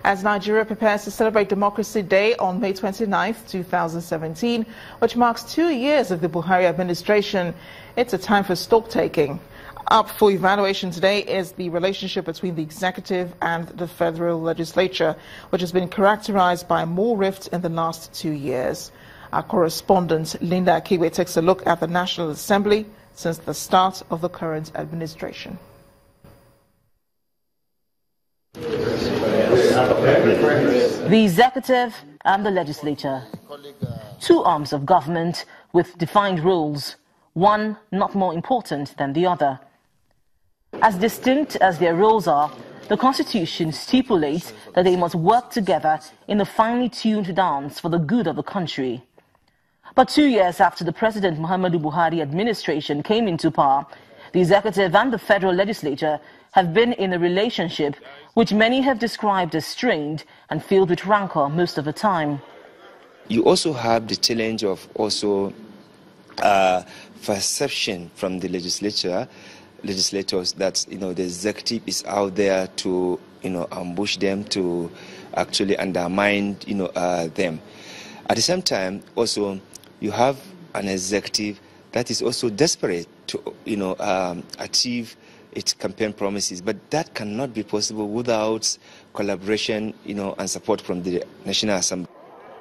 As Nigeria prepares to celebrate Democracy Day on May 29, 2017, which marks 2 years of the Buhari administration, it's a time for stock-taking. Up for evaluation today is the relationship between the executive and the federal legislature, which has been characterized by more rift in the last 2 years. Our correspondent Linda Akiwe takes a look at the National Assembly since the start of the current administration. The executive and the legislature, two arms of government with defined roles, one not more important than the other. As distinct as their roles are, the Constitution stipulates that they must work together in a finely tuned dance for the good of the country. But 2 years after the President Muhammadu Buhari administration came into power, the executive and the federal legislature have been in a relationship which many have described as strained and filled with rancor most of the time. You also have the challenge of perception from the legislators that the executive is out there to ambush them, to actually undermine them. At the same time, also you have an executive that is also desperate to achieve its campaign promises, but that cannot be possible without collaboration and support from the National Assembly.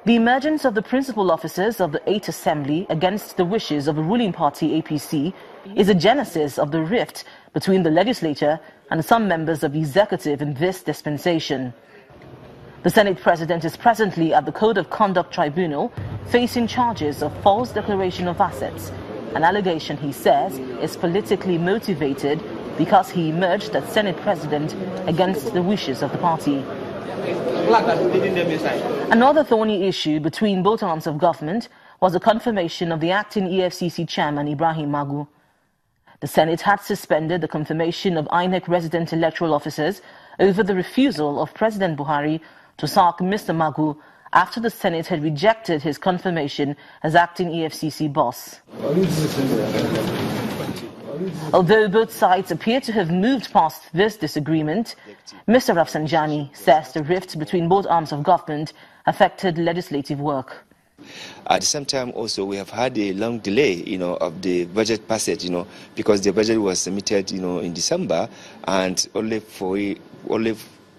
The emergence of the principal officers of the 8th Assembly against the wishes of the ruling party APC is a genesis of the rift between the legislature and some members of the executive in this dispensation. The Senate President is presently at the Code of Conduct Tribunal facing charges of false declaration of assets, an allegation he says is politically motivated because he emerged as Senate President against the wishes of the party. Another thorny issue between both arms of government was the confirmation of the acting EFCC chairman Ibrahim Magu. The Senate had suspended the confirmation of INEC resident electoral officers over the refusal of President Buhari to sack Mr. Magu after the Senate had rejected his confirmation as acting EFCC boss. Although both sides appear to have moved past this disagreement, Mr. Rafsanjani says the rift between both arms of government affected legislative work. At the same time, also, we have had a long delay, of the budget passage, because the budget was submitted, in December, and only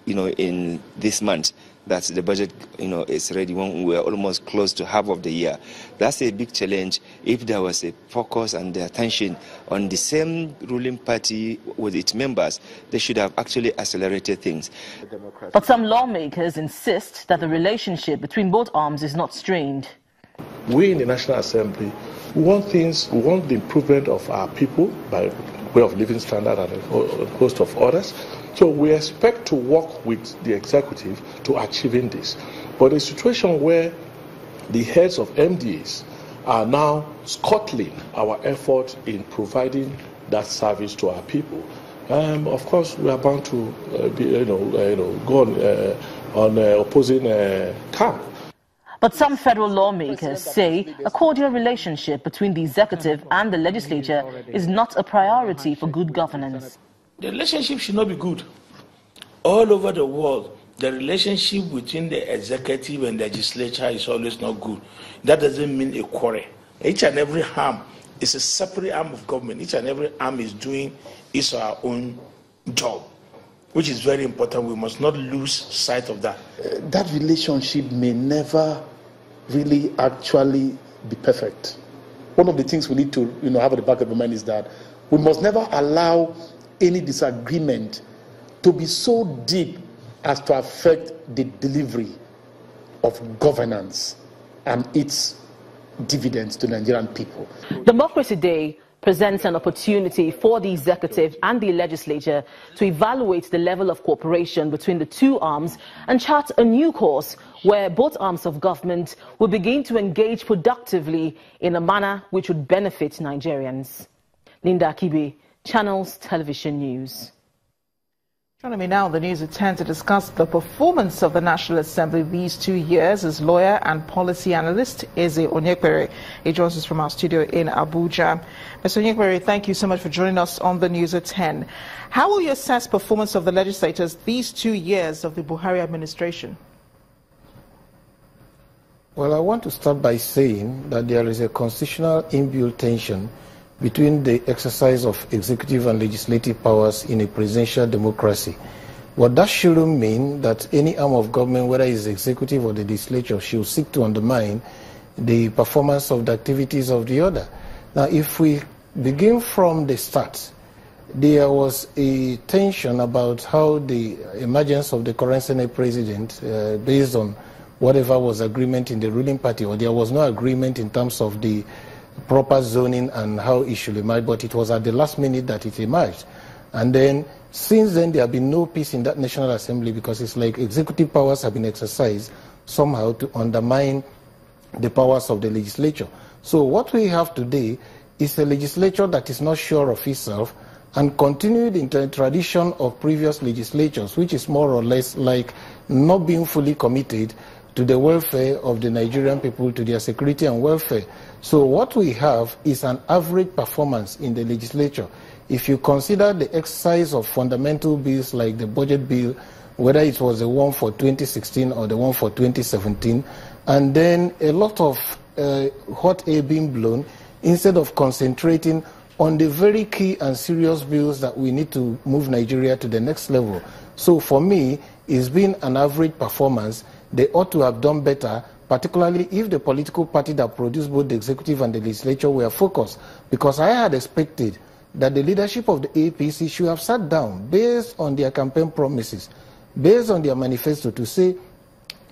in this month that the budget, is ready when we are almost close to half of the year. That's a big challenge. If there was a focus and the attention on the same ruling party with its members, they should have actually accelerated things. But some lawmakers insist that the relationship between both arms is not strained. We in the National Assembly, we want the improvement of our people by way of living standard and a host of others. So we expect to work with the executive to achieving this. But a situation where the heads of MDAs are now scuttling our effort in providing that service to our people, of course we are bound to go on opposing camp. But some federal lawmakers say a cordial relationship between the executive and the legislature is not a priority for good governance. The relationship should not be good. All over the world, the relationship between the executive and legislature is always not good. That doesn't mean a quarrel. Each and every arm is a separate arm of government. Each and every arm is doing its or her own job, which is very important. We must not lose sight of that. That relationship may never really actually be perfect. One of the things we need to have at the back of our mind is that we must never allow any disagreement to be so deep as to affect the delivery of governance and its dividends to Nigerian people. Democracy Day presents an opportunity for the executive and the legislature to evaluate the level of cooperation between the two arms and chart a new course where both arms of government will begin to engage productively in a manner which would benefit Nigerians. Linda Akiwe, Channels Television News. Joining me now on the News at 10 to discuss the performance of the National Assembly these 2 years is lawyer and policy analyst Eze Onyekpere. He joins us from our studio in Abuja. Mr. Onyekpere, thank you so much for joining us on the News at 10. How will you assess performance of the legislators these 2 years of the Buhari administration? Well, I want to start by saying that there is a constitutional inbuilt tension between the exercise of executive and legislative powers in a presidential democracy. What that shouldn't mean that any arm of government, whether it's executive or the legislature, should seek to undermine the performance of the activities of the other. Now, if we begin from the start, there was a tension about how the emergence of the current Senate president, based on whatever was agreement in the ruling party, or there was no agreement in terms of the proper zoning and how it should emerge, but it was at the last minute that it emerged. And then, since then, there have been no peace in that National Assembly, because it's like executive powers have been exercised somehow to undermine the powers of the legislature. So what we have today is a legislature that is not sure of itself and continued in the tradition of previous legislatures, which is more or less like not being fully committed to the welfare of the Nigerian people, to their security and welfare. So what we have is an average performance in the legislature. If you consider the exercise of fundamental bills like the budget bill, whether it was the one for 2016 or the one for 2017, and then a lot of hot air being blown, instead of concentrating on the very key and serious bills that we need to move Nigeria to the next level. So for me, it's been an average performance. They ought to have done better, particularly if the political party that produced both the executive and the legislature were focused. Because I had expected that the leadership of the APC should have sat down based on their campaign promises, based on their manifesto, to say,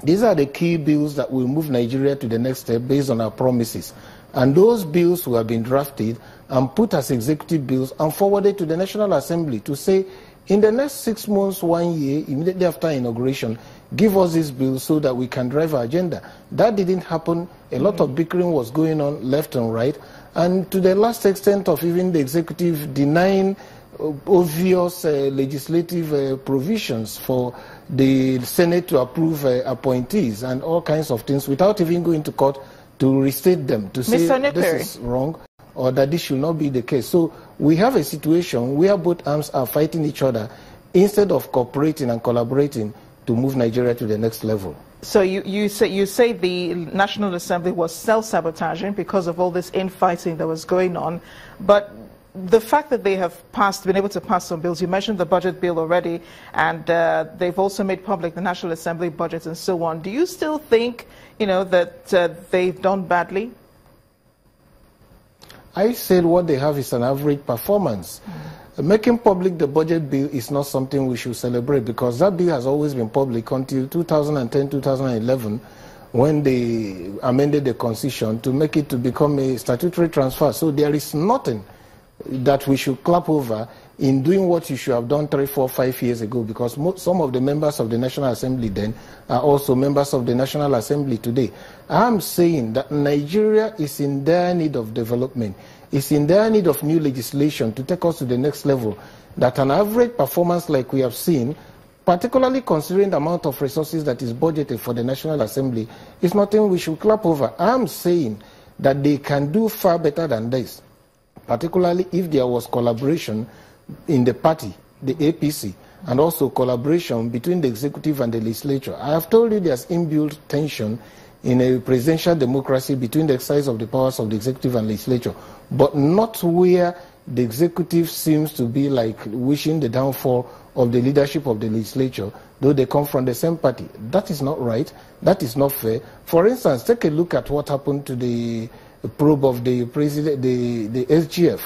these are the key bills that will move Nigeria to the next step based on our promises. And those bills will have been drafted and put as executive bills and forwarded to the National Assembly to say, in the next 6 months, 1 year, immediately after inauguration, give us this bill so that we can drive our agenda. That didn't happen. A lot of bickering was going on left and right. And to the last extent of even the executive denying obvious legislative provisions for the Senate to approve appointees and all kinds of things without even going to court to restate them, to say this is wrong or that this should not be the case. So we have a situation where both arms are fighting each other instead of cooperating and collaborating to move Nigeria to the next level. So you say the National Assembly was self-sabotaging because of all this infighting that was going on, but the fact that they have been able to pass some bills, you mentioned the budget bill already, and they've also made public the National Assembly budget and so on. Do you still think, that they've done badly? I said what they have is an average performance. Making public the budget bill is not something we should celebrate, because that bill has always been public until 2010, 2011, when they amended the Constitution to make it to become a statutory transfer. So there is nothing that we should clap over in doing what you should have done 3, 4, 5 years ago, because some of the members of the National Assembly then are also members of the National Assembly today. I'm saying that Nigeria is in dire need of development. It's in dire need of new legislation to take us to the next level. That an average performance like we have seen, particularly considering the amount of resources that is budgeted for the National Assembly, is nothing we should clap over. I'm saying that they can do far better than this, particularly if there was collaboration in the party, the APC, and also collaboration between the executive and the legislature. I have told you there's inbuilt tension in a presidential democracy between the exercise of the powers of the executive and legislature, but not where the executive seems to be like wishing the downfall of the leadership of the legislature, though they come from the same party. That is not right. That is not fair. For instance, take a look at what happened to the probe of the president, the SGF.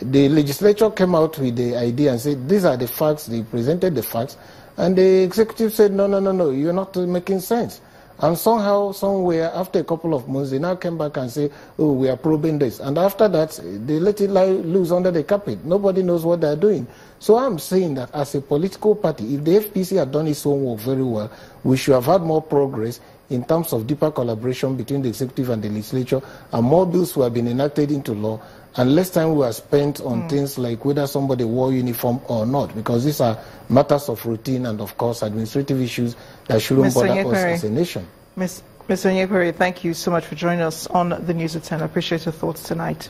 The legislature came out with the idea and said, these are the facts. They presented the facts, and the executive said, no, you're not making sense. And somehow, somewhere, after a couple of months, they now came back and say, oh, we are probing this. And after that, they let it lie loose under the carpet. Nobody knows what they're doing. So I'm saying that as a political party, if the FPC had done its own work very well, we should have had more progress in terms of deeper collaboration between the executive and the legislature, and more bills were being enacted into law, and less time were spent on things like whether somebody wore uniform or not, because these are matters of routine and, of course, administrative issues that shouldn't bother us as a nation. Mr. Onyekere, thank you so much for joining us on the News at 10. I appreciate your thoughts tonight.